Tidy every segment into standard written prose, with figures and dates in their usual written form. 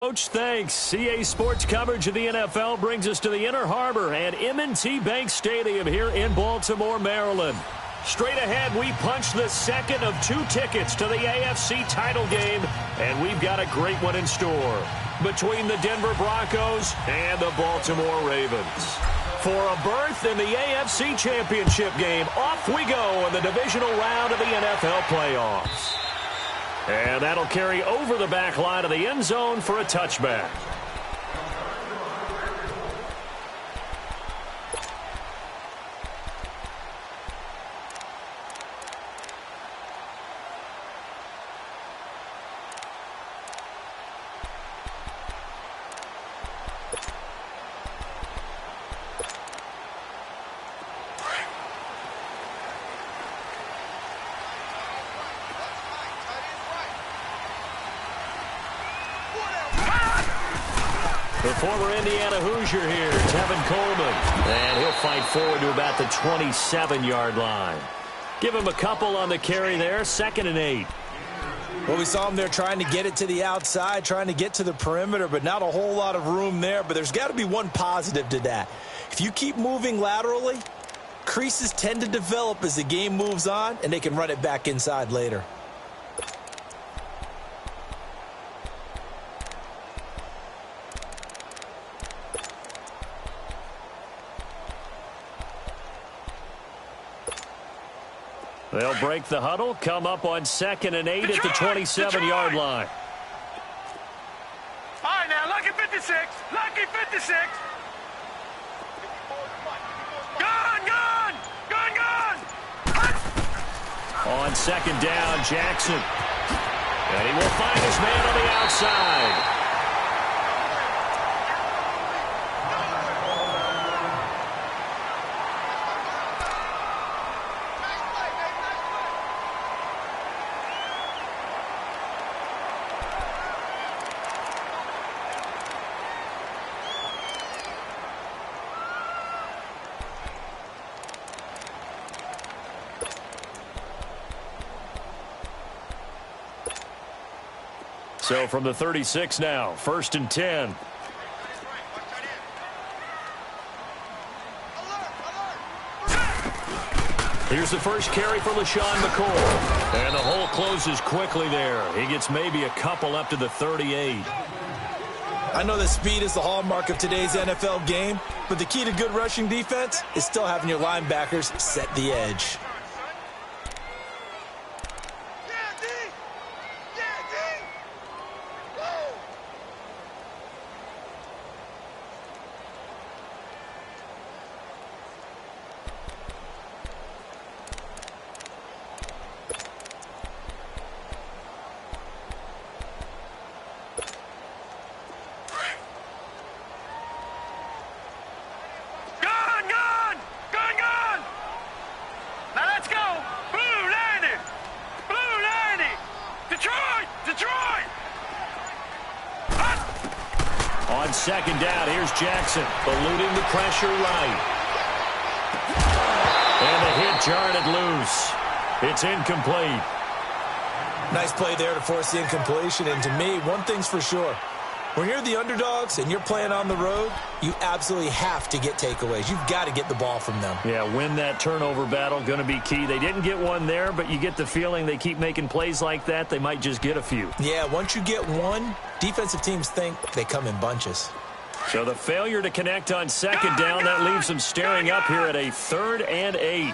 Coach, thanks. CA Sports coverage of the NFL brings us to the Inner Harbor and M&T Bank Stadium here in Baltimore, Maryland. Straight ahead, we punch the second of 2 tickets to the AFC title game, and we've got a great one in store between the Denver Broncos and the Baltimore Ravens. For a berth in the AFC Championship game, off we go in the divisional round of the NFL playoffs. And that'll carry over the back line of the end zone for a touchback. The former Indiana Hoosier here, Tevin Coleman. And he'll fight forward to about the 27-yard line. Give him a couple on the carry there, 2nd and 8. Well, we saw him there trying to get it to the outside, trying to get to the perimeter, but not a whole lot of room there. But there's got to be one positive to that. If you keep moving laterally, creases tend to develop as the game moves on, and they can run it back inside later. They'll break the huddle, come up on 2nd and 8 at the 27-yard line. All right, now, lucky 56. Lucky 56. Gone, gone. Gone, gone. On 2nd down, Jackson. And he will find his man on the outside. So from the 36 now, 1st and 10. Here's the first carry for LaShawn McCoy. And the hole closes quickly there. He gets maybe a couple up to the 38. I know that speed is the hallmark of today's NFL game, but the key to good rushing defense is still having your linebackers set the edge. On 2nd down, here's Jackson, eluding the pressure right. And the hit jarred it loose. It's incomplete. Nice play there to force the incompletion. And to me, one thing's for sure. When you're the underdogs and you're playing on the road, you absolutely have to get takeaways. You've got to get the ball from them. Yeah, win that turnover battle, going to be key. They didn't get one there, but you get the feeling they keep making plays like that, they might just get a few. Yeah, once you get one, defensive teams think they come in bunches. So the failure to connect on 2nd down, that leaves them staring up here at a 3rd and 8.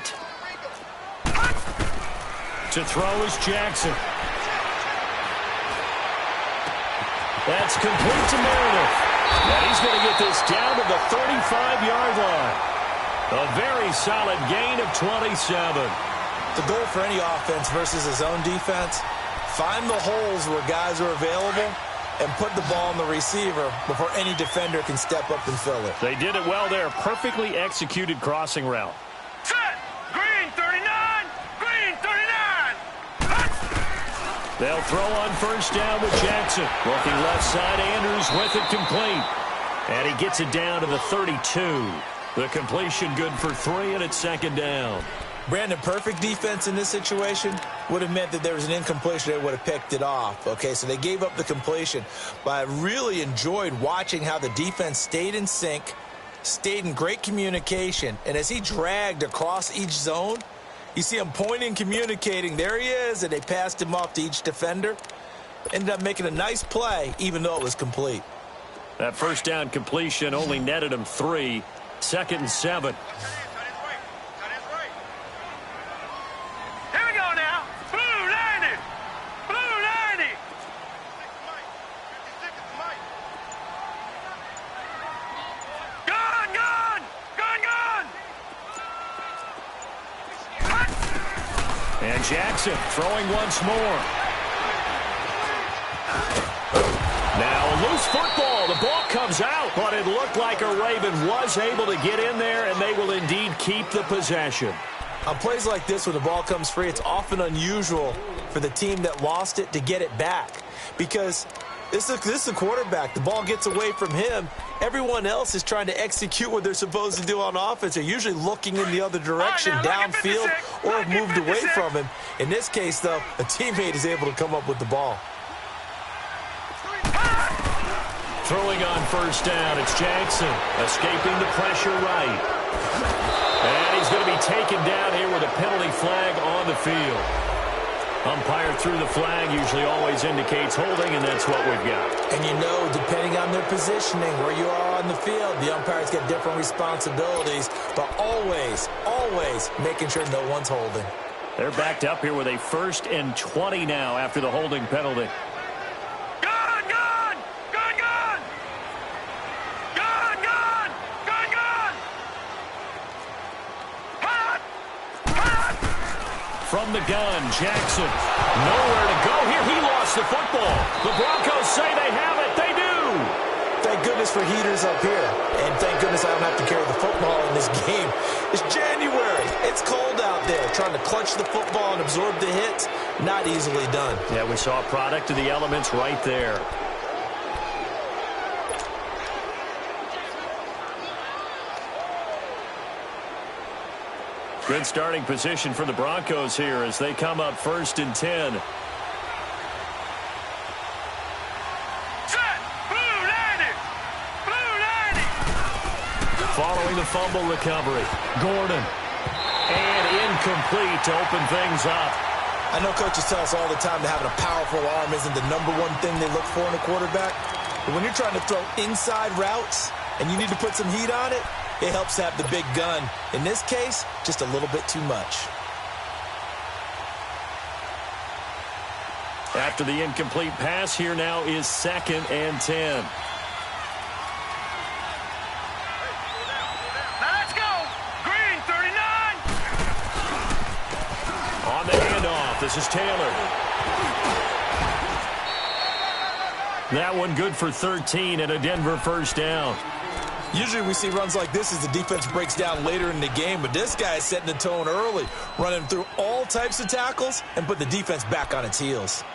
To throw is Jackson. That's complete to Meredith. And he's going to get this down to the 35-yard line. A very solid gain of 27. The goal for any offense versus a zone defense, find the holes where guys are available and put the ball on the receiver before any defender can step up and fill it. They did it well there. Perfectly executed crossing route. Set. Green 39. Green 39. They'll throw on 1st down with Jackson. Looking left side, Andrews with it complete. And he gets it down to the 32. The completion good for 3, and it's 2nd down. Brandon, perfect defense in this situation would have meant that there was an incompletion. They would have picked it off. Okay, so they gave up the completion. But I really enjoyed watching how the defense stayed in sync, stayed in great communication. And as he dragged across each zone, you see him pointing, communicating. There he is, and they passed him off to each defender. Ended up making a nice play, even though it was complete. That first down completion only netted him 3. 2nd and 7. And Jackson throwing once more. Now a loose football. The ball comes out, but it looked like a Raven was able to get in there, and they will indeed keep the possession. On plays like this, when the ball comes free, it's often unusual for the team that lost it to get it back, because this is the quarterback. The ball gets away from him. Everyone else is trying to execute what they're supposed to do on offense. They're usually looking in the other direction, downfield, or have moved away from him. In this case, though, a teammate is able to come up with the ball. Throwing on first down, it's Jackson, escaping the pressure right. And he's going to be taken down here with a penalty flag on the field. Umpire threw the flag, usually always indicates holding, and that's what we've got. And you know, depending on their positioning, where you are on the field, the umpires get different responsibilities, but always, always making sure no one's holding. They're backed up here with a 1st and 20 now after the holding penalty. From the gun, Jackson, nowhere to go here. He lost the football. The Broncos say they have it. They do. Thank goodness for heaters up here. And thank goodness I don't have to carry the football in this game. It's January. It's cold out there. Trying to clutch the football and absorb the hits, not easily done. Yeah, we saw a product of the elements right there. Good starting position for the Broncos here as they come up 1st and 10. Set! Blue 90! Blue 90! Following the fumble recovery, Gordon. And incomplete to open things up. I know coaches tell us all the time that having a powerful arm isn't the #1 thing they look for in a quarterback. But when you're trying to throw inside routes and you need to put some heat on it, it helps to have the big gun. In this case, just a little bit too much. After the incomplete pass, here now is 2nd and 10. Now let's go! Green 39! On the handoff, this is Taylor. That one good for 13 and a Denver 1st down. Usually we see runs like this as the defense breaks down later in the game, but this guy is setting the tone early, running through all types of tackles and put the defense back on its heels.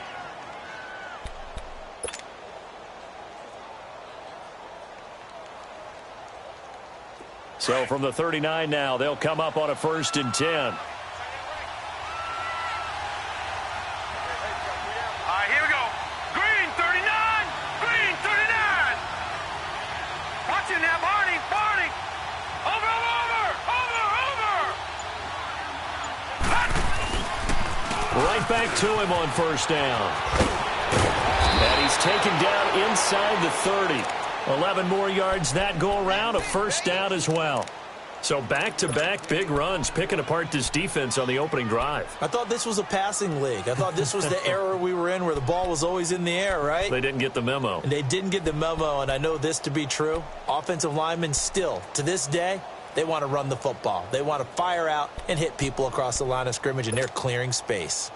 So from the 39 now, they'll come up on a 1st and 10. Right back to him on 1st down. And he's taken down inside the 30. 11 more yards that go around, a 1st down as well. So back-to-back big runs, picking apart this defense on the opening drive. I thought this was a passing league. I thought this was the era we were in where the ball was always in the air, right? They didn't get the memo. And they didn't get the memo, and I know this to be true. Offensive linemen still, to this day, they want to run the football. They want to fire out and hit people across the line of scrimmage, and they're clearing space.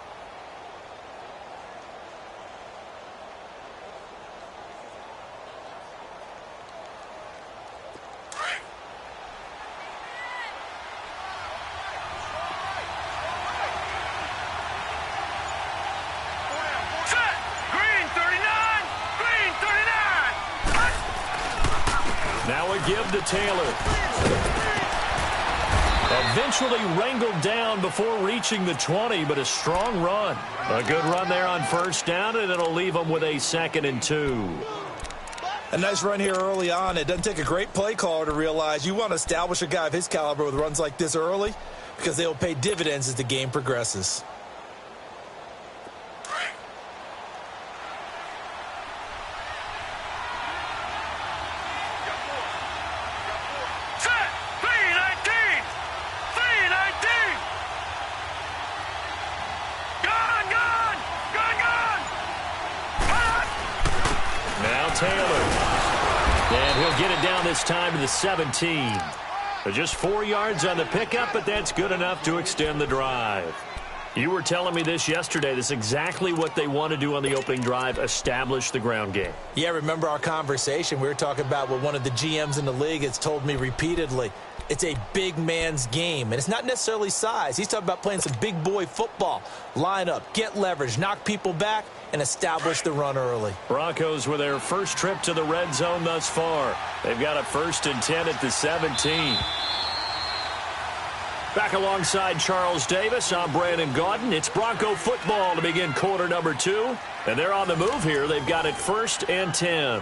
Now a give to Taylor. Eventually wrangled down before reaching the 20, but a strong run. A good run there on first down, and it'll leave them with a 2nd and 2. A nice run here early on. It doesn't take a great play caller to realize you want to establish a guy of his caliber with runs like this early because they will pay dividends as the game progresses. This time to the 17. Just 4 yards on the pickup, but that's good enough to extend the drive. You were telling me this yesterday. This is exactly what they want to do on the opening drive, establish the ground game. Yeah, remember our conversation. We were talking about what one of the GMs in the league has told me repeatedly. It's a big man's game, and it's not necessarily size. He's talking about playing some big boy football. Line up, get leverage, knock people back, and establish the run early. Broncos with their first trip to the red zone thus far. They've got a 1st and 10 at the 17. Back alongside Charles Davis, I'm Brandon Gaudin. It's Bronco football to begin quarter number 2. And they're on the move here. They've got it 1st and 10.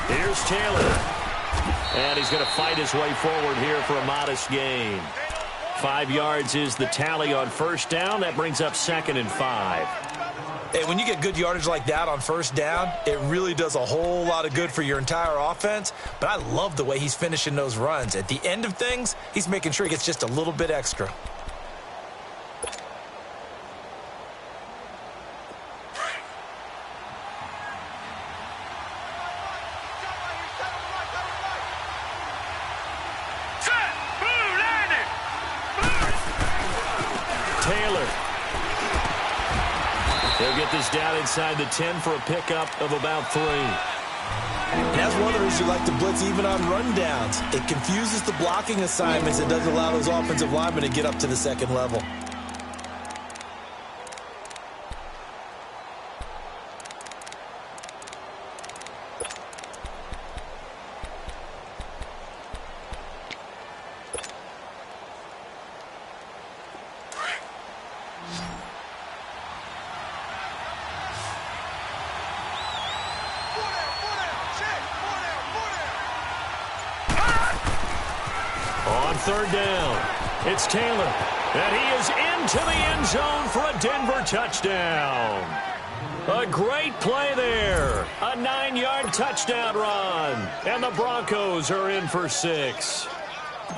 Here's Taylor. And he's going to fight his way forward here for a modest gain. 5 yards is the tally on first down. That brings up 2nd and 5. Hey, when you get good yardage like that on first down, it really does a whole lot of good for your entire offense. But I love the way he's finishing those runs. At the end of things, he's making sure he gets just a little bit extra. They'll get this down inside the 10 for a pickup of about 3. And that's one of the reasons you like to blitz even on rundowns. It confuses the blocking assignments. It doesn't allow those offensive linemen to get up to the second level. Third down. It's Taylor. And he is into the end zone for a Denver touchdown. A great play there. A 9-yard touchdown run. And the Broncos are in for 6.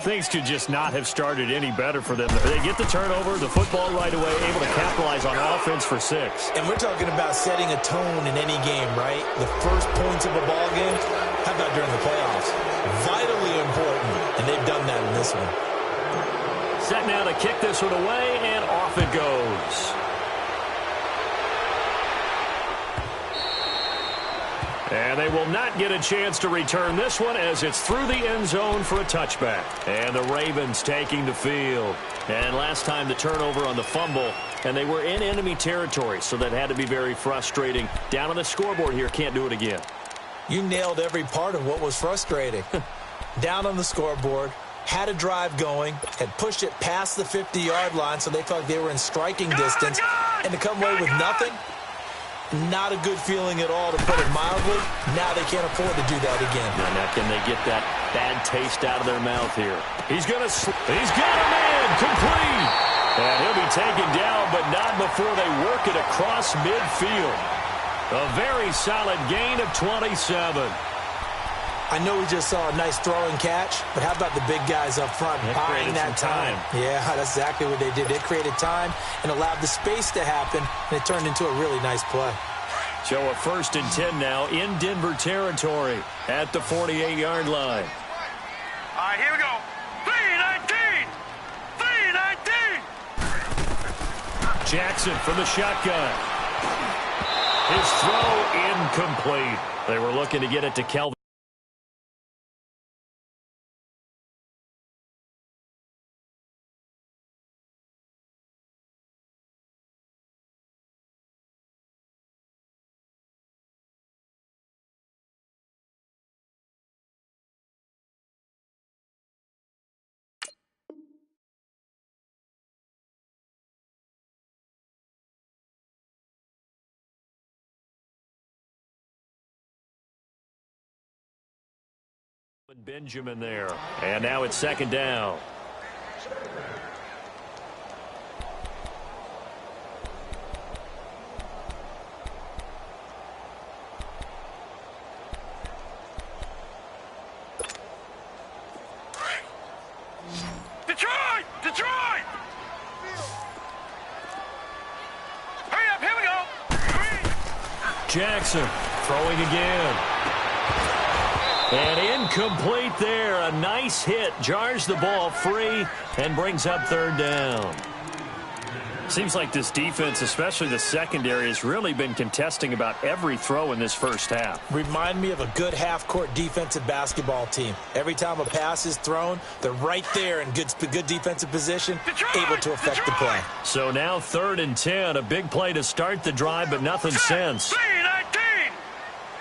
Things could just not have started any better for them. They get the turnover, the football right away, able to capitalize on offense for 6. And we're talking about setting a tone in any game, right? The first points of a ball game, how about during the playoffs? Vitally important, and they've done that in this one. Set now to kick this one away, and off it goes. And they will not get a chance to return this one as it's through the end zone for a touchback. And the Ravens taking the field. And last time the turnover on the fumble, and they were in enemy territory, so that had to be very frustrating. Down on the scoreboard here, can't do it again. You nailed every part of what was frustrating. Down on the scoreboard, had a drive going, had pushed it past the 50-yard line so they felt they were in striking distance, and to come away with nothing, not a good feeling at all, to put it mildly. Now they can't afford to do that again. Now can they get that bad taste out of their mouth here? He's got a man complete. And he'll be taken down, but not before they work it across midfield. A very solid gain of 27. I know we just saw a nice throw and catch, but how about the big guys up front buying that time? Yeah, that's exactly what they did. They created time and allowed the space to happen, and it turned into a really nice play. So a 1st and 10 now in Denver territory at the 48-yard line. All right, here we go. 3-19. 3-19. Jackson from the shotgun. His throw incomplete. They were looking to get it to Kelvin. Benjamin there. And now it's 2nd down. Detroit! Detroit! Hurry up, here we go. Jackson throwing again. And incomplete there. A nice hit. Jars the ball free and brings up 3rd down. Seems like this defense, especially the secondary, has really been contesting about every throw in this first half. Remind me of a good half-court defensive basketball team. Every time a pass is thrown, they're right there in good defensive position, able to affect the play. So now 3rd and 10. A big play to start the drive, but nothing since. 3-19.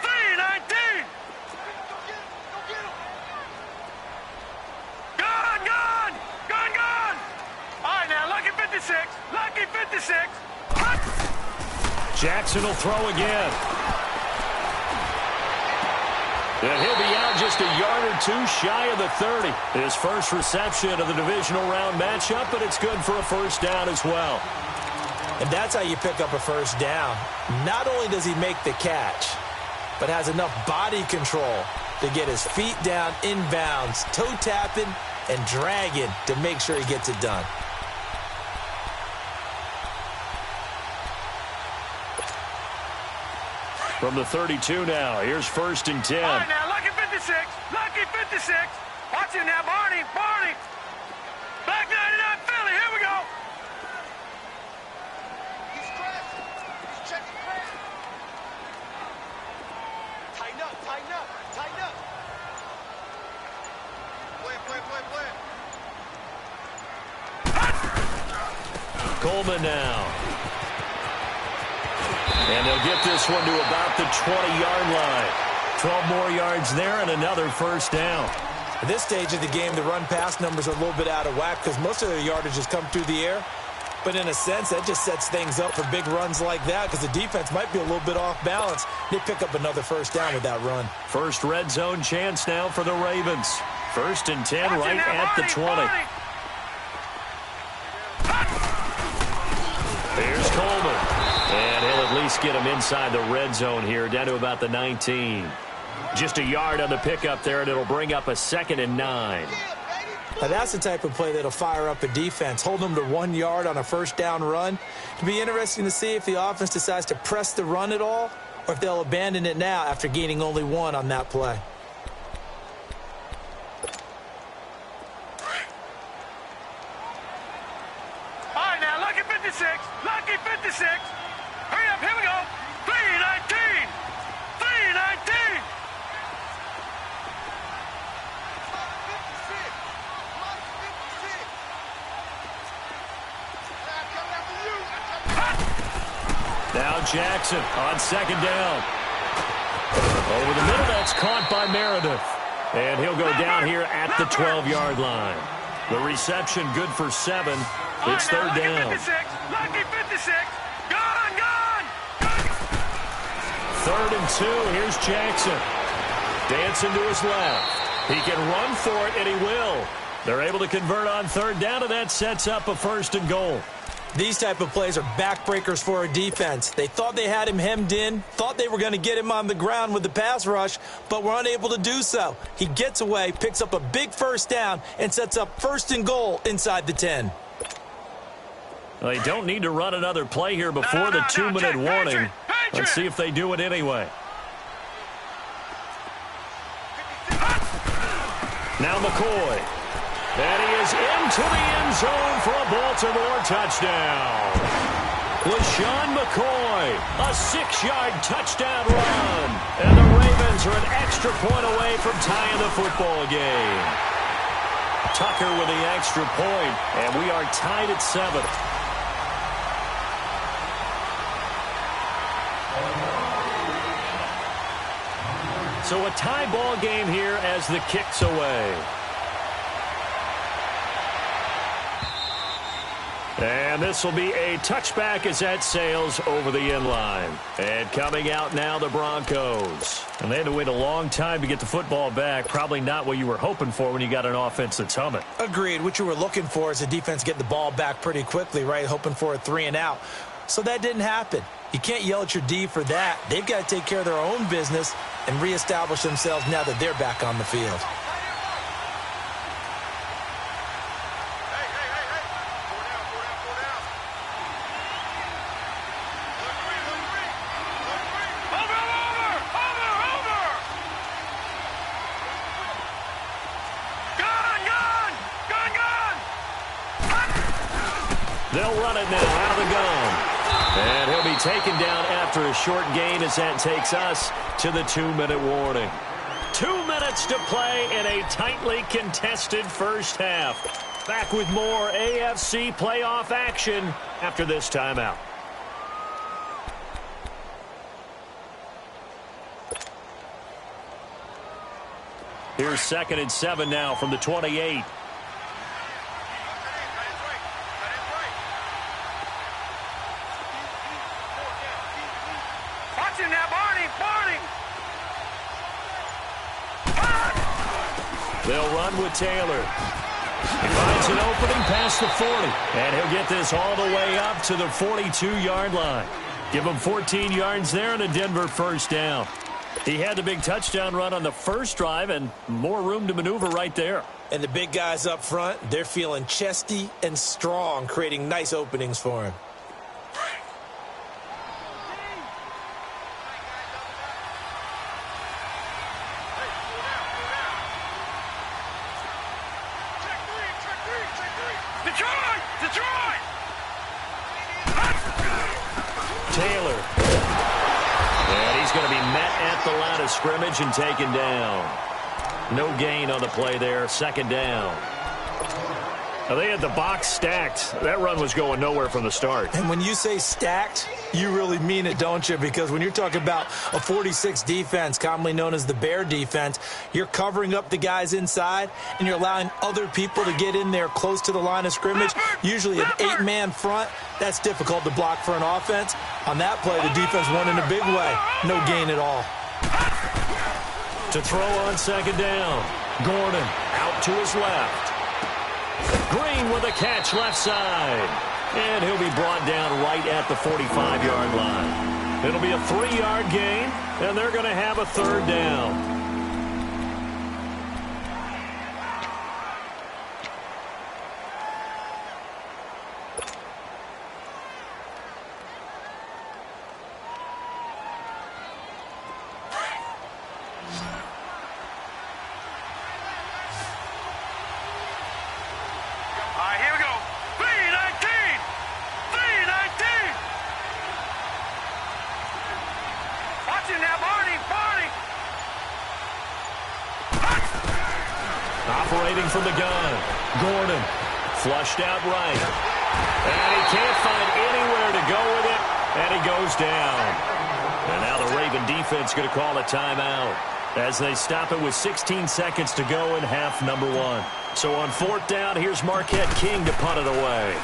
3-19. Gone. All right, now, lucky 56. Lucky 56. Jackson will throw again. And he'll be out just a yard or two shy of the 30. His first reception of the divisional round matchup, but it's good for a 1st down as well. And that's how you pick up a 1st down. Not only does he make the catch, but has enough body control to get his feet down inbounds, toe tapping and dragging to make sure he gets it done. From the 32 now, here's 1st and 10. All right, now, lucky 56. Lucky 56. Watch it now, Barney. Back 99 Philly. Here we go. He's crashing. He's checking crash. Tighten up. Play. Coleman now. And they'll get this one to about the 20-yard line. 12 more yards there and another 1st down. At this stage of the game, the run-pass numbers are a little bit out of whack because most of their yardage has come through the air. But in a sense, that just sets things up for big runs like that because the defense might be a little bit off balance. They pick up another 1st down with that run. First red zone chance now for the Ravens. 1st and 10 right at the 20. Here's Coleman. And he'll at least get him inside the red zone here, down to about the 19. Just a yard on the pickup there, and it'll bring up a 2nd and 9. Now that's the type of play that'll fire up a defense. Hold them to 1 yard on a 1st down run. It'll be interesting to see if the offense decides to press the run at all, or if they'll abandon it now after gaining only 1 on that play. All right, now, lucky 56. Lucky 56. Hurry up, here we go. 3-19. 3-19. Now Jackson on 2nd down. Over the middle, that's caught by Meredith. And he'll go down here at the 12-yard line. The reception good for 7. It's 3rd down. Lucky 56. Gone. 3rd and 2. Here's Jackson. Dancing to his left. He can run for it, and he will. They're able to convert on 3rd down, and that sets up a 1st and goal. These type of plays are backbreakers for a defense. They thought they had him hemmed in, thought they were going to get him on the ground with the pass rush, but were unable to do so. He gets away, picks up a big first down, and sets up 1st and goal inside the 10. Well, they don't need to run another play here before the 2-minute warning. Let's see if they do it anyway. Now McCoy. And he is into the end zone for a Baltimore touchdown. LaShawn McCoy, a 6-yard touchdown run. And the Ravens are an extra point away from tying the football game. Tucker with the extra point, and we are tied at 7. So a tie ball game here as the kick's away. And this will be a touchback as that sails over the end line. And coming out now, the Broncos. And they had to wait a long time to get the football back. Probably not what you were hoping for when you got an offense that's humming. Agreed. What you were looking for is the defense get the ball back pretty quickly, right? Hoping for a 3 and out. So that didn't happen. You can't yell at your D for that. They've got to take care of their own business and reestablish themselves now that they're back on the field. They'll run it now out of the gun. And he'll be taken down after a short gain as that takes us to the 2-minute warning. 2 minutes to play in a tightly contested first half. Back with more AFC playoff action after this timeout. Here's 2nd and 7 now from the 28. They'll run with Taylor. He finds an opening past the 40. And he'll get this all the way up to the 42-yard line. Give him 14 yards there and a Denver first down. He had the big touchdown run on the first drive and more room to maneuver right there. And the big guys up front, they're feeling chesty and strong, creating nice openings for him. Taylor. And he's going to be met at the line of scrimmage and taken down. No gain on the play there. 2nd down. Now they had the box stacked. That run was going nowhere from the start. And when you say stacked, you really mean it, don't you? Because when you're talking about a 46 defense, commonly known as the Bear defense, you're covering up the guys inside, and you're allowing other people to get in there close to the line of scrimmage, usually an 8-man front. That's difficult to block for an offense. On that play, the defense won in a big way. No gain at all. To throw on 2nd down. Gordon out to his left. Green with a catch left side. And he'll be brought down right at the 45-yard line. It'll be a 3-yard gain, and they're going to have a 3rd down. Operating from the gun. Gordon flushed out right. And he can't find anywhere to go with it. And he goes down. And now the Raven defense going to call a timeout as they stop it with 16 seconds to go in half number 1. So on 4th down, here's Marquette King to punt it away.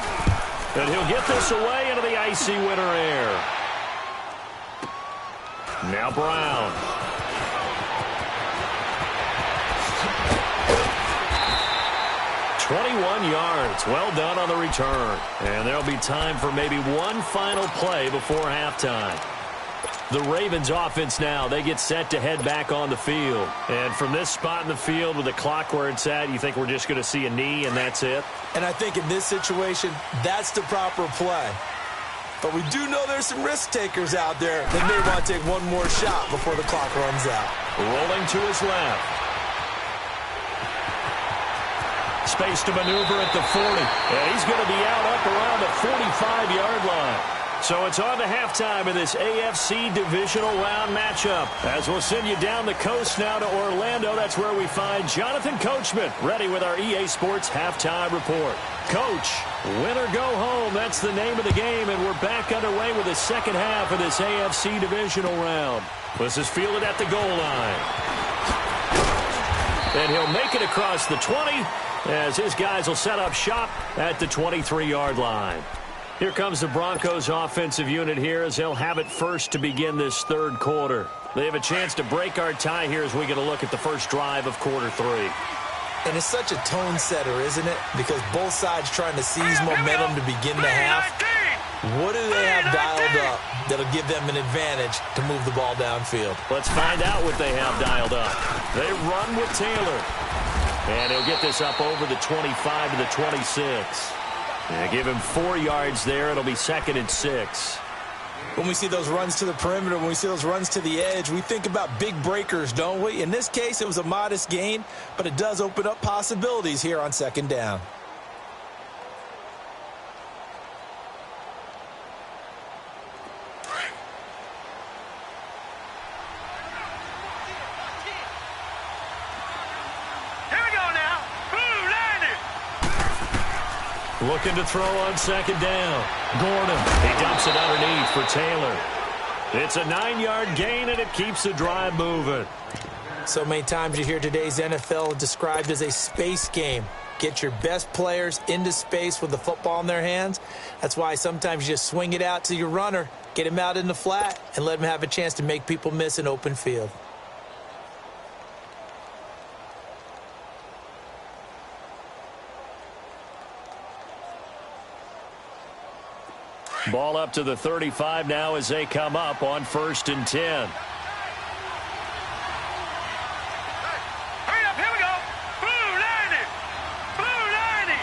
And he'll get this away into the icy winter air. Now Brown. 21 yards. Well done on the return. And there'll be time for maybe one final play before halftime. The Ravens offense now, they get set to head back on the field. And from this spot in the field with the clock where it's at, you think we're just going to see a knee and that's it? And I think in this situation, that's the proper play. But we do know there's some risk takers out there that may want to take one more shot before the clock runs out. Rolling to his left. Space to maneuver at the 40. And he's going to be out up around the 45-yard line. So it's on to halftime of this AFC divisional round matchup. As we'll send you down the coast now to Orlando, that's where we find Jonathan Coachman, ready with our EA Sports halftime report. Coach, win or go home, that's the name of the game, and we're back underway with the second half of this AFC divisional round. This is fielded at the goal line. And he'll make it across the 20 as his guys will set up shop at the 23-yard line. Here comes the Broncos offensive unit here as they'll have it first to begin this third quarter. They have a chance to break our tie here as we get a look at the first drive of quarter 3. And it's such a tone setter, isn't it? Because both sides trying to seize momentum to begin the half. What do they have dialed up that'll give them an advantage to move the ball downfield? Let's find out what they have dialed up. They run with Taylor. And he'll get this up over the 25 to the 26. Yeah, give him 4 yards there. It'll be 2nd and 6. When we see those runs to the perimeter, when we see those runs to the edge, we think about big breakers, don't we? In this case, it was a modest gain, but it does open up possibilities here on 2nd down. Looking to throw on 2nd down. Gordon, he dumps it underneath for Taylor. It's a 9-yard gain, and it keeps the drive moving. So many times you hear today's NFL described as a space game. Get your best players into space with the football in their hands. That's why sometimes you just swing it out to your runner, get him out in the flat, and let him have a chance to make people miss an open field. Ball up to the 35 now as they come up on 1st and 10. Hurry up, here we go. Blue 90. Blue 90.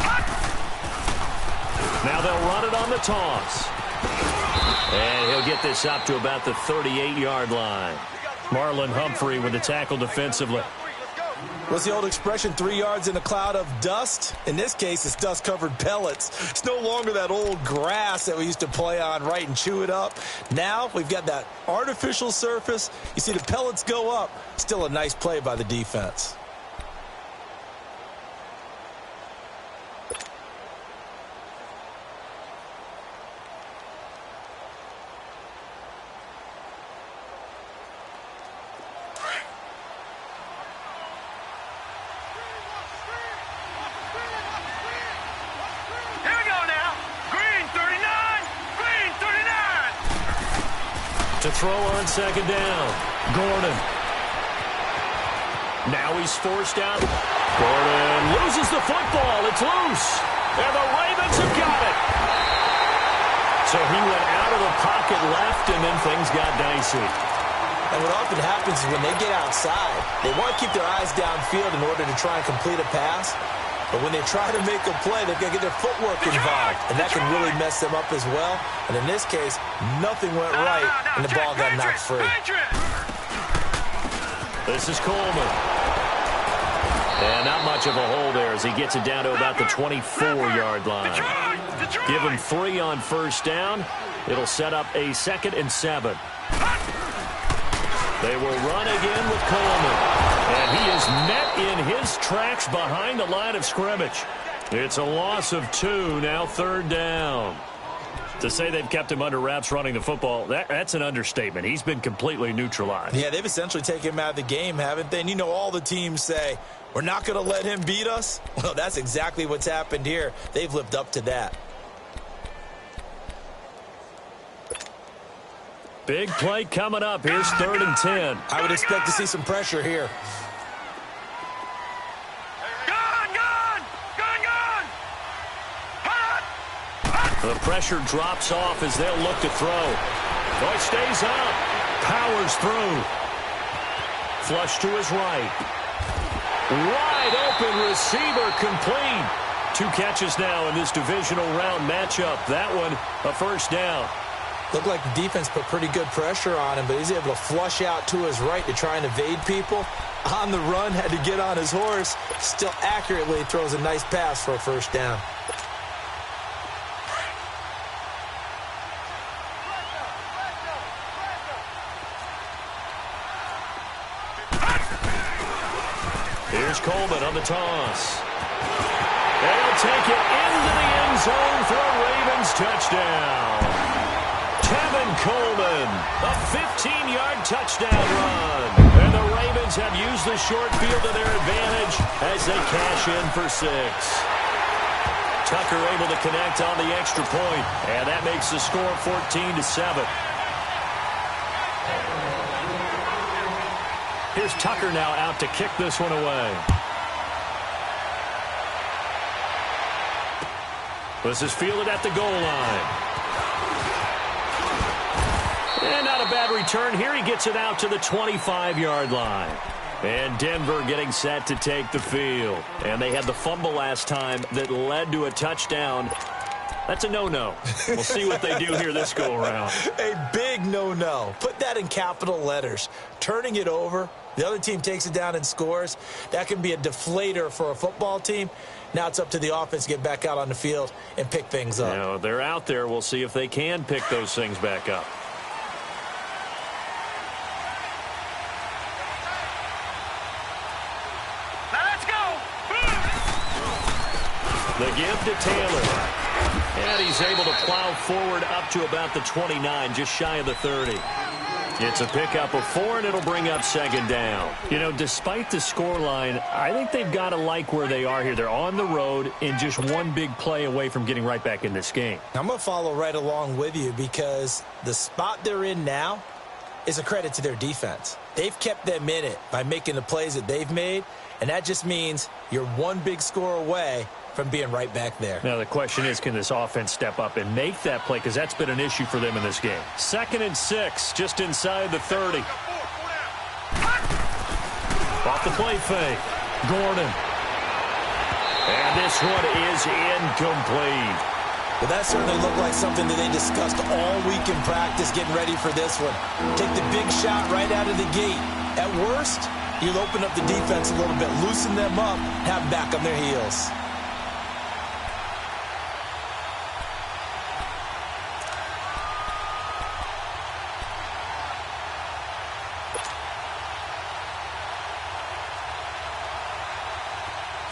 Hot. Now they'll run it on the toss. And he'll get this up to about the 38-yard line. Marlon Humphrey with the tackle defensively. What's the old expression, 3 yards in a cloud of dust? In this case, it's dust-covered pellets. It's no longer that old grass that we used to play on, right, and chew it up. Now we've got that artificial surface. You see the pellets go up. Still a nice play by the defense. To throw on 2nd down. Gordon. Now he's forced out. Gordon loses the football. It's loose. And the Ravens have got it. So he went out of the pocket left, and then things got dicey. And what often happens is when they get outside, they want to keep their eyes downfield in order to try and complete a pass. But when they try to make a play, they've got to get their footwork involved. And that can really mess them up as well. And in this case, nothing went right, and the ball got knocked free. This is Coleman. And not much of a hole there as he gets it down to about the 24-yard line. Give him 3 on 1st down. It'll set up a 2nd and 7. They will run again with Coleman. And he is met in his tracks behind the line of scrimmage. It's a loss of 2, now 3rd down. To say they've kept him under wraps running the football, that's an understatement. He's been completely neutralized. Yeah, they've essentially taken him out of the game, haven't they? And you know all the teams say, we're not going to let him beat us. Well, that's exactly what's happened here. They've lived up to that. Big play coming up. Here's 3rd and 10. I would expect to see some pressure here. The pressure drops off as they'll look to throw. Oh, it stays up. Powers through. Flush to his right. Wide open receiver complete. 2 catches now in this divisional round matchup. That one, a first down. Looked like the defense put pretty good pressure on him, but he's able to flush out to his right to try and evade people. On the run, had to get on his horse. Still accurately throws a nice pass for a first down. Here's Coleman on the toss. They'll take it into the end zone for a Ravens touchdown. Kevin Coleman, a 15-yard touchdown run. And the Ravens have used the short field to their advantage as they cash in for 6. Tucker able to connect on the extra point, and that makes the score 14-7. Here's Tucker now out to kick this one away. This is fielded at the goal line. And not a bad return here. He gets it out to the 25-yard line. And Denver getting set to take the field. And they had the fumble last time that led to a touchdown. That's a no-no. We'll see what they do here this go-around. A big no-no. Put that in capital letters. Turning it over, the other team takes it down and scores. That can be a deflator for a football team. Now it's up to the offense to get back out on the field and pick things up. Now, they're out there. We'll see if they can pick those things back up. The give to Taylor. And he's able to plow forward up to about the 29, just shy of the 30. It's a pickup of 4, and it'll bring up 2nd down. You know, despite the scoreline, I think they've got to like where they are here. They're on the road and just one big play away from getting right back in this game. I'm going to follow right along with you because the spot they're in now is a credit to their defense. They've kept them in it by making the plays that they've made, and that just means you're one big score away from being right back there. Now, the question is, can this offense step up and make that play? Because that's been an issue for them in this game. 2nd and 6, just inside the 30. Off the play fake. Gordon. And this one is incomplete. Well, that certainly looked like something that they discussed all week in practice, getting ready for this one. Take the big shot right out of the gate. At worst, you'll open up the defense a little bit, loosen them up, have them back on their heels.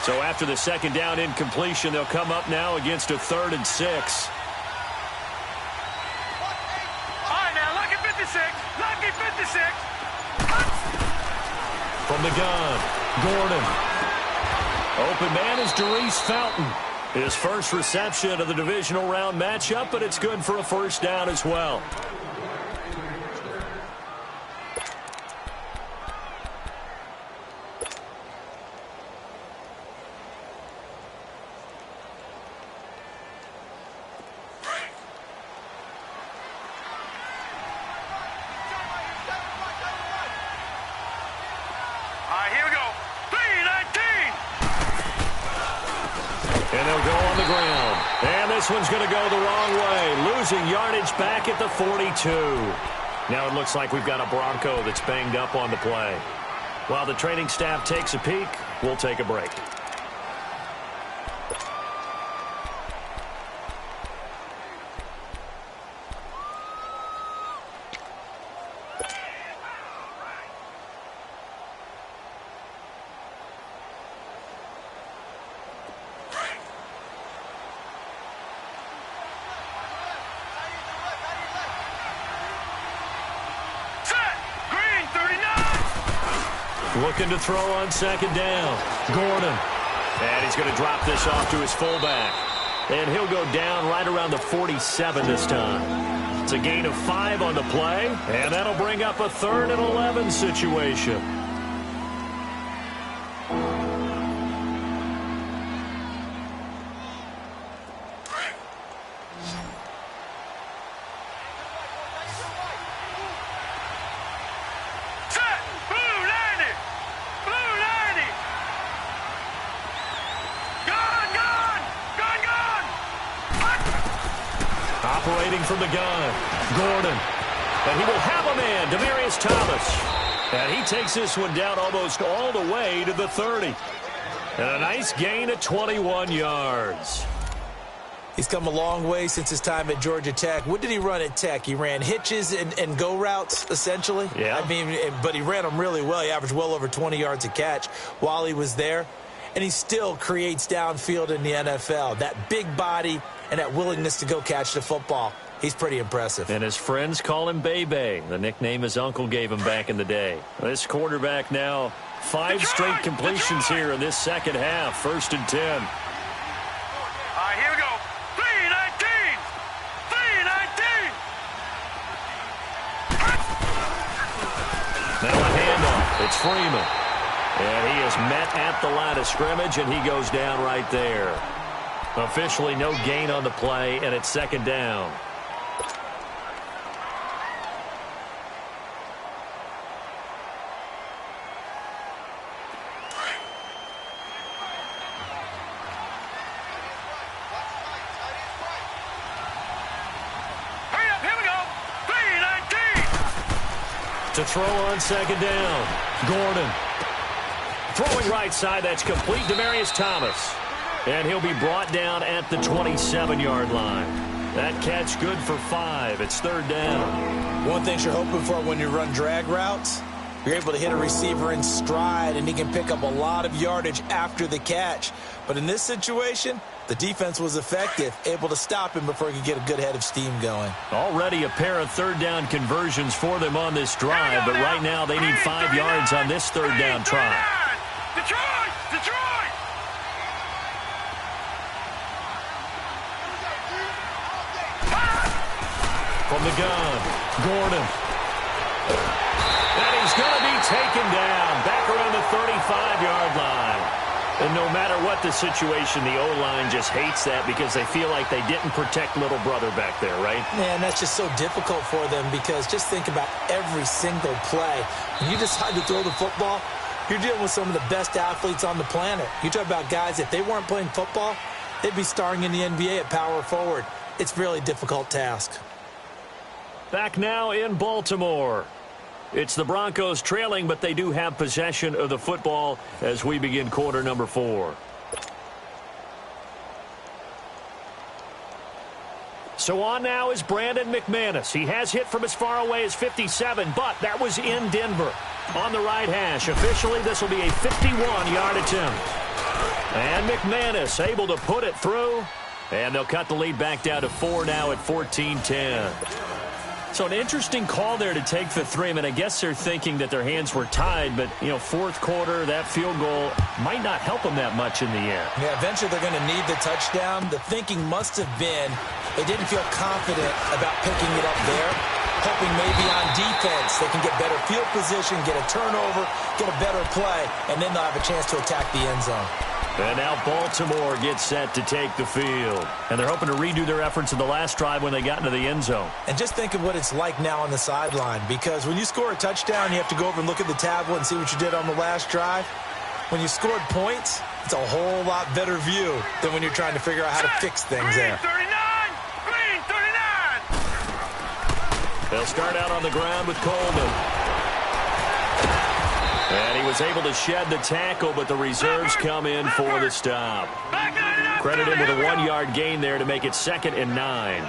So after the 2nd down incompletion, they'll come up now against a 3rd and 6. All right, now, lucky 56. Lucky 56. From the gun, Gordon. Open man is Darius Fountain. His first reception of the divisional round matchup, but it's good for a first down as well. This one's going to go the wrong way, losing yardage back at the 42. Now it looks like we've got a Bronco that's banged up on the play. While the training staff takes a peek, we'll take a break. Looking to throw on 2nd down. Gordon. And he's going to drop this off to his fullback. And he'll go down right around the 47 this time. It's a gain of 5 on the play, and that'll bring up a 3rd and 11 situation. Operating from the gun, Gordon. And he will have a man, Demaryius Thomas. And he takes this one down almost all the way to the 30. And a nice gain of 21 yards. He's come a long way since his time at Georgia Tech. What did he run at Tech? He ran hitches and go routes, essentially. Yeah. I mean, but he ran them really well. He averaged well over 20 yards a catch while he was there. And he still creates downfield in the NFL. That big body and that willingness to go catch the football. He's pretty impressive. And his friends call him Bebe, the nickname his uncle gave him back in the day. This quarterback now 5 straight completions here in this second half. 1st and 10. All right, here we go. 3-19. 3-19. Now a handoff. It's Freeman. And he is met at the line of scrimmage, and he goes down right there. Officially no gain on the play, and it's 2nd down. Hurry up, here we go. 3-19. To throw on 2nd down. Gordon. Throwing right side, that's complete. Demaryius Thomas. And he'll be brought down at the 27-yard line. That catch good for 5. It's 3rd down. One thing you're hoping for when you run drag routes, you're able to hit a receiver in stride, and he can pick up a lot of yardage after the catch. But in this situation, the defense was effective, able to stop him before he could get a good head of steam going. Already a pair of 3rd down conversions for them on this drive, but right now they need 5 yards on this 3rd down try. Detroit! Detroit! From the gun, Gordon. And he's going to be taken down back around the 35-yard line. And no matter what the situation, the O-line just hates that because they feel like they didn't protect little brother back there, right? Man, that's just so difficult for them because just think about every single play. When you decide to throw the football, you're dealing with some of the best athletes on the planet. You talk about guys, if they weren't playing football, they'd be starring in the NBA at power forward. It's a really difficult task. Back now in Baltimore. It's the Broncos trailing, but they do have possession of the football as we begin quarter number 4. So on now is Brandon McManus. He has hit from as far away as 57, but that was in Denver. On the right hash, officially this will be a 51-yard attempt. And McManus able to put it through, and they'll cut the lead back down to 4 now at 14-10. So an interesting call there to take the 3. I mean, I guess they're thinking that their hands were tied, but, you know, 4th quarter, that field goal might not help them that much in the end. Yeah, eventually they're going to need the touchdown. The thinking must have been they didn't feel confident about picking it up there, hoping maybe on defense they can get better field position, get a turnover, get a better play, and then they'll have a chance to attack the end zone. And now Baltimore gets set to take the field. And they're hoping to redo their efforts in the last drive when they got into the end zone. And just think of what it's like now on the sideline, because when you score a touchdown, you have to go over and look at the tablet and see what you did on the last drive. When you scored points, it's a whole lot better view than when you're trying to figure out how to fix things there. Green 39! They'll start out on the ground with Coleman. And he was able to shed the tackle, but the reserves come in for the stop. Credit him with a 1-yard gain there to make it 2nd and 9.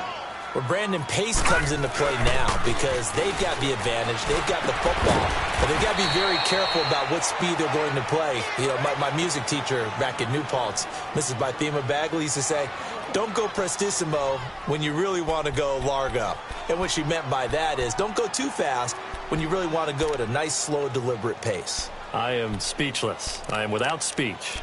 Well, Brandon, pace comes into play now because they've got the advantage. They've got the football, but they've got to be very careful about what speed they're going to play. You know, my music teacher back at New Paltz, Mrs. Bythema Bagley, used to say, don't go prestissimo when you really want to go largo. And what she meant by that is don't go too fast when you really want to go at a nice, slow, deliberate pace. I am speechless. I am without speech.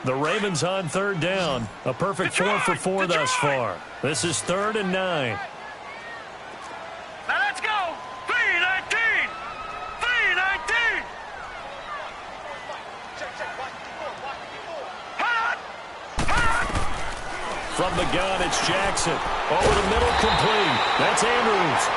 The Ravens on third down. A perfect 4 for 4 thus far. This is 3rd and 9. Now let's go. 3-19. 3-19. From the gun, it's Jackson. Over the middle, complete. That's Andrews.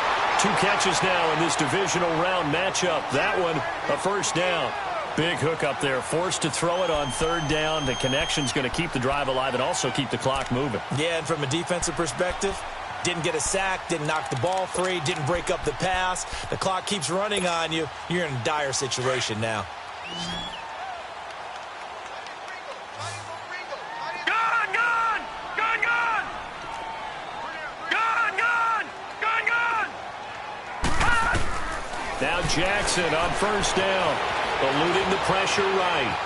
2 catches now in this divisional round matchup. That one, a first down. Big hook up there. Forced to throw it on 3rd down. The connection's going to keep the drive alive and also keep the clock moving. Yeah, and from a defensive perspective, didn't get a sack, didn't knock the ball free, didn't break up the pass. The clock keeps running on you. You're in a dire situation now. Gun, gun! Gun, gun! Gun, gun! Gun, gun! Now Jackson on first down. Eluding the pressure right.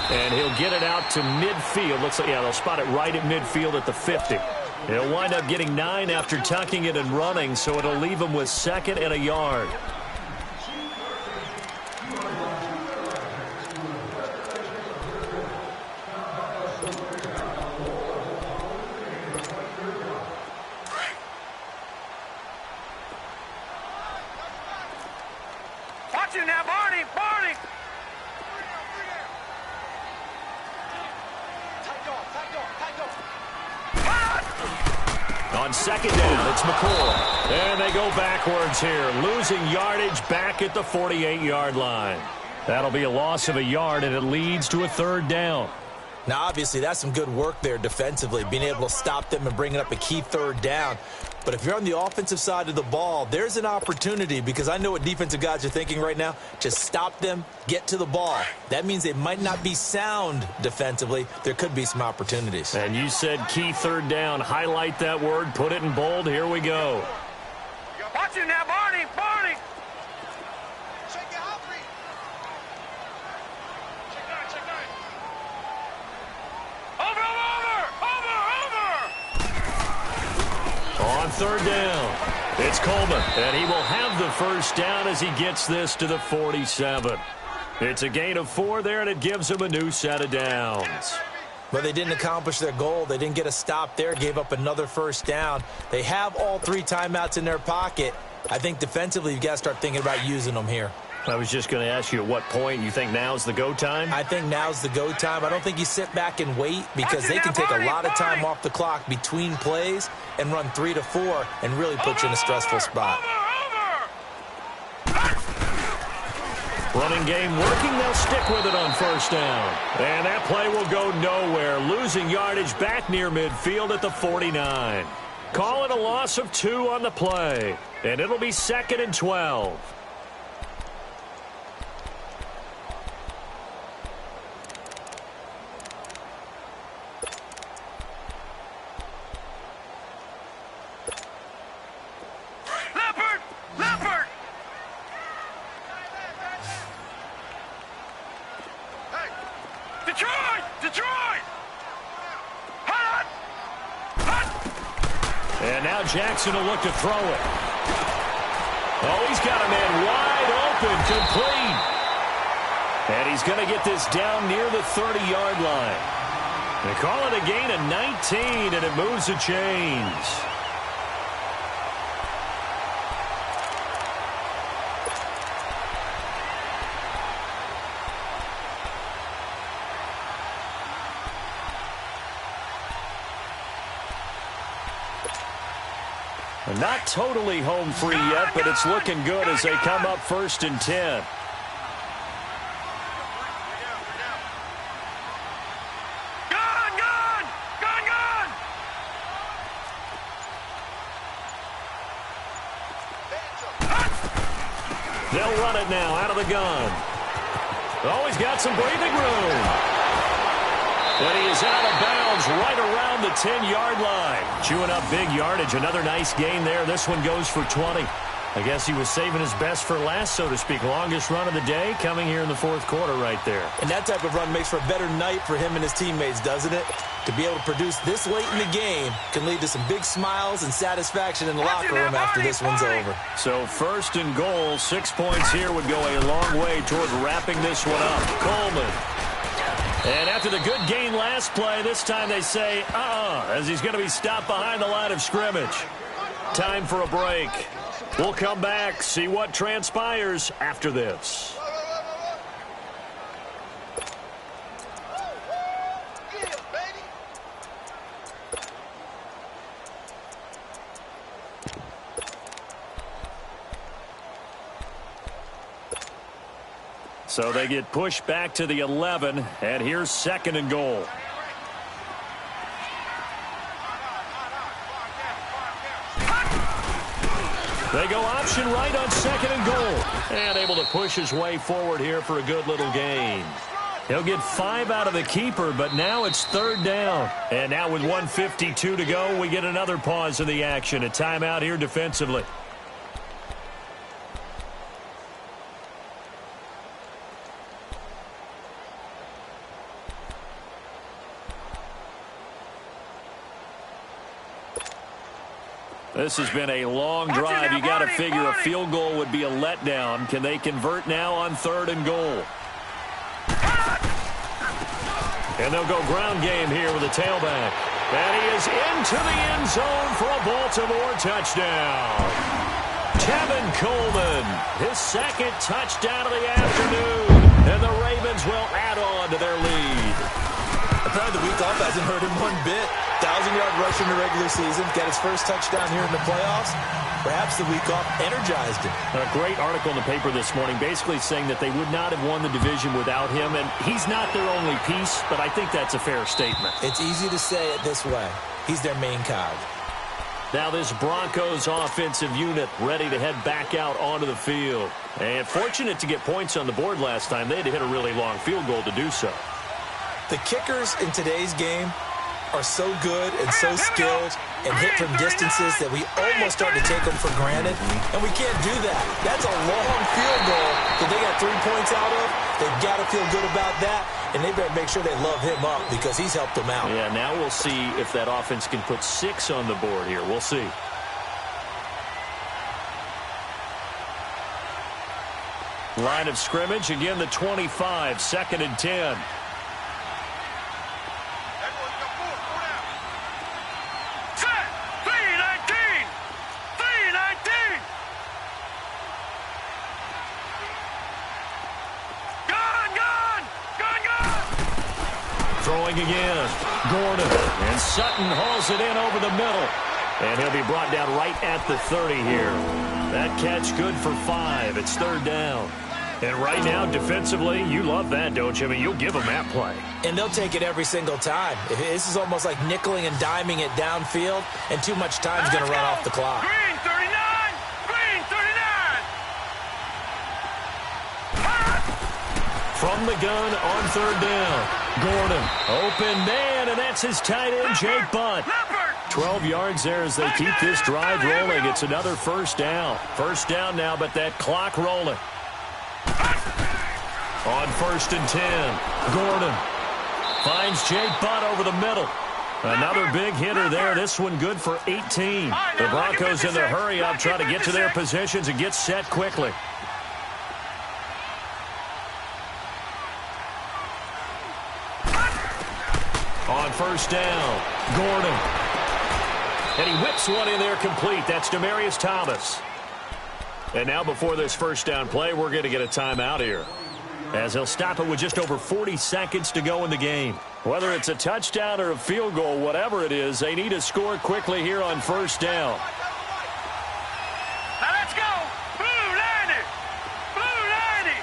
And he'll get it out to midfield. Looks like, yeah, they'll spot it right at midfield at the 50. He'll wind up getting 9 after tucking it and running, so it'll leave him with 2nd and a yard. Watch him now, Barney! Barney! On 2nd down, it's McCoy. And they go backwards here, losing yardage back at the 48-yard line. That'll be a loss of a yard, and it leads to a 3rd down. Now, obviously, that's some good work there defensively, being able to stop them and bringing up a key 3rd down. But if you're on the offensive side of the ball, there's an opportunity, because I know what defensive guys are thinking right now. Just stop them, get to the ball. That means they might not be sound defensively. There could be some opportunities. And you said key 3rd down. Highlight that word, put it in bold. Here we go. Watch him now, Barney! Barney! On 3rd down, it's Coleman, and he will have the first down as he gets this to the 47. It's a gain of 4 there, and it gives him a new set of downs. But they didn't accomplish their goal. They didn't get a stop there, gave up another first down. They have all 3 timeouts in their pocket. I think defensively you've got to start thinking about using them here. I was just going to ask you at what point you think now's the go time? I think now's the go time. I don't think you sit back and wait, because they can take a lot of time off the clock between plays and run 3 to 4 and really put you in a stressful spot. Running game working. They'll stick with it on first down. And that play will go nowhere, losing yardage back near midfield at the 49. Call it a loss of 2 on the play, and it'll be 2nd and 12. And now Jackson will look to throw it. Oh, he's got a man wide open, complete. And he's going to get this down near the 30-yard line. They call it a gain of 19, and it moves the chains. Not totally home free yet, but it's looking good as they come up 1st and 10. Gun, gun! Gun, gun! They'll run it now out of the gun. Oh, he's got some breathing room. But he is out of bounds right around the 10-yard line. Chewing up big yardage. Another nice gain there. This one goes for 20. I guess he was saving his best for last, so to speak. Longest run of the day coming here in the 4th quarter right there. And that type of run makes for a better night for him and his teammates, doesn't it? To be able to produce this late in the game can lead to some big smiles and satisfaction in the locker room after this one's over. So 1st and goal, 6 points here would go a long way toward wrapping this one up. Coleman And after the good gain last play, this time they say, as he's going to be stopped behind the line of scrimmage. Time for a break. We'll come back, see what transpires after this. So they get pushed back to the 11, and here's 2nd and goal. They go option right on 2nd and goal. And able to push his way forward here for a good little gain. He'll get 5 out of the keeper, but now it's 3rd down. And now with 1:52 to go, we get another pause in the action. A timeout here defensively. This has been a long drive. You got to figure a field goal would be a letdown. Can they convert now on 3rd and goal? And they'll go ground game here with a tailback. And he is into the end zone for a Baltimore touchdown. Tevin Coleman, his 2nd touchdown of the afternoon. And the Ravens will add on to their lead. Apparently the week off hasn't hurt him one bit. 1,000-yard rush in the regular season. Got his first touchdown here in the playoffs. Perhaps the week off energized him. A great article in the paper this morning basically saying that they would not have won the division without him. And he's not their only piece, but I think that's a fair statement. It's easy to say it this way. He's their main cog. Now this Broncos offensive unit ready to head back out onto the field. And fortunate to get points on the board last time. They had to hit a really long field goal to do so. The kickers in today's game are so good and so skilled and hit from distances that we almost start to take them for granted, and we can't do that. That's a long field goal that they got 3 points out of. They've got to feel good about that, and they better make sure they love him up because he's helped them out. Yeah, now we'll see if that offense can put 6 on the board here. We'll see. Line of scrimmage, again the 25, 2nd and 10. Throwing again. Gordon. And Sutton hauls it in over the middle. And he'll be brought down right at the 30 here. That catch good for 5. It's 3rd down. And right now, defensively, you love that, don't you? I mean, you'll give them that play. And they'll take it every single time. This is almost like nickeling and diming it downfield, and too much time's going to run off the clock. Green 39! Green 39! From the gun on 3rd down. Gordon, open man, and that's his tight end, Jake Butt. 12 yards there as they keep this drive rolling. It's another 1st down. 1st down now, but that clock rolling. On 1st and 10, Gordon finds Jake Butt over the middle. Another big hitter there. This one good for 18. The Broncos in their hurry-up trying to get to their positions and get set quickly. On 1st down, Gordon. And he whips one in there complete. That's Demaryius Thomas. And now before this 1st down play, we're going to get a timeout here, as he'll stop it with just over 40 seconds to go in the game. Whether it's a touchdown or a field goal, whatever it is, they need to score quickly here on 1st down. Now let's go! Blue 90! Blue 90!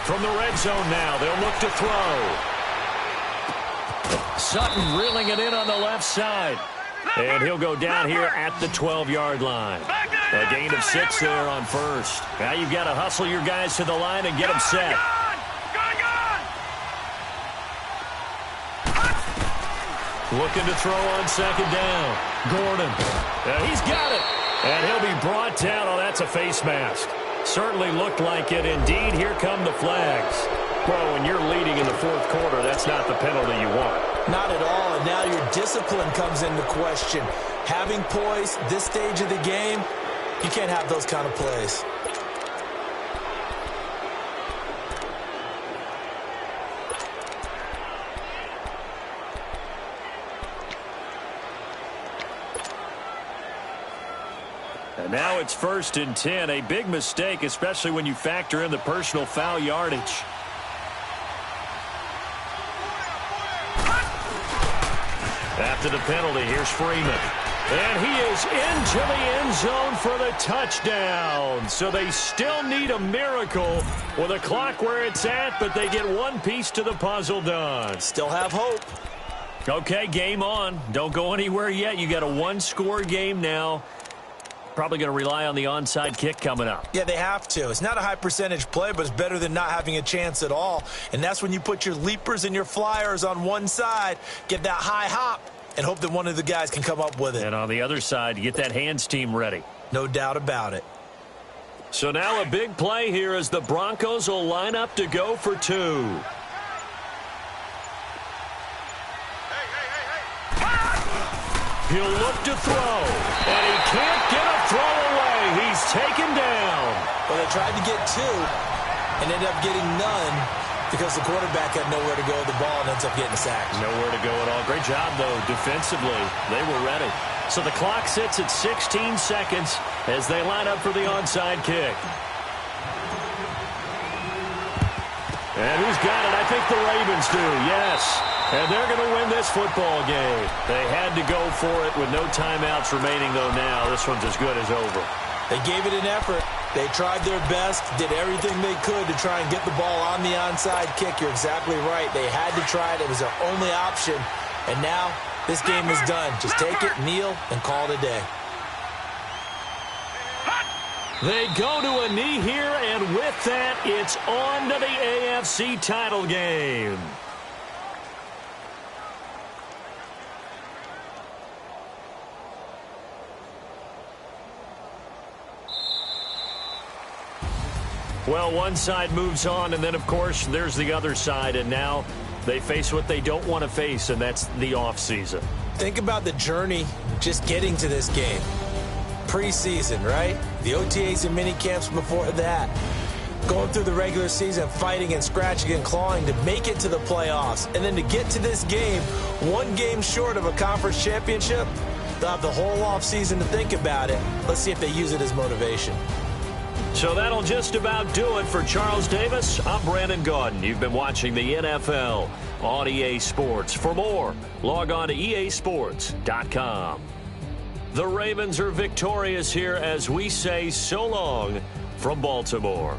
From the red zone now, they'll look to throw. Sutton reeling it in on the left side. And he'll go down here at the 12-yard line. A gain of 6 there on 1st. Now you've got to hustle your guys to the line and get them set. Looking to throw on 2nd down. Gordon. He's got it. And he'll be brought down. Oh, that's a face mask. Certainly looked like it. Indeed, here come the flags. Well, when you're leading in the 4th quarter, that's not the penalty you want. Not at all, and now your discipline comes into question. Having poise this stage of the game, you can't have those kind of plays. And now it's 1st and 10. A big mistake, especially when you factor in the personal foul yardage. After the penalty, here's Freeman. And he is into the end zone for the touchdown. So they still need a miracle with a clock where it's at, but they get one piece to the puzzle done. Still have hope. Okay, game on. Don't go anywhere yet. You got a one-score game now. Probably going to rely on the onside kick coming up. Yeah, they have to. It's not a high-percentage play, but it's better than not having a chance at all. And that's when you put your leapers and your flyers on one side, get that high hop, and hope that one of the guys can come up with it. And on the other side, you get that hands team ready. No doubt about it. So now a big play here as the Broncos will line up to go for 2. He'll look to throw, and he can't get a throw away. He's taken down. Well, they tried to get 2 and ended up getting none because the quarterback had nowhere to go with the ball and ends up getting sacked. Nowhere to go at all. Great job, though, defensively. They were ready. So the clock sits at 16 seconds as they line up for the onside kick. And who's got it? I think the Ravens do, yes. And they're going to win this football game. They had to go for it with no timeouts remaining, though, now. This one's as good as over. They gave it an effort. They tried their best, did everything they could to try and get the ball on the onside kick. You're exactly right. They had to try it. It was their only option. And now this game is done. Just take it, kneel, and call it a day. They go to a knee here, and with that, it's on to the AFC title game. Well, one side moves on, and then, of course, there's the other side, and now they face what they don't want to face, and that's the offseason. Think about the journey just getting to this game. Preseason, right? The OTAs and mini camps before that. Going through the regular season, fighting and scratching and clawing to make it to the playoffs. And then to get to this game, one game short of a conference championship, they'll have the whole offseason to think about it. Let's see if they use it as motivation. So that'll just about do it for Charles Davis. I'm Brandon Gaudin. You've been watching the NFL on EA Sports. For more, log on to easports.com. The Ravens are victorious here as we say so long from Baltimore.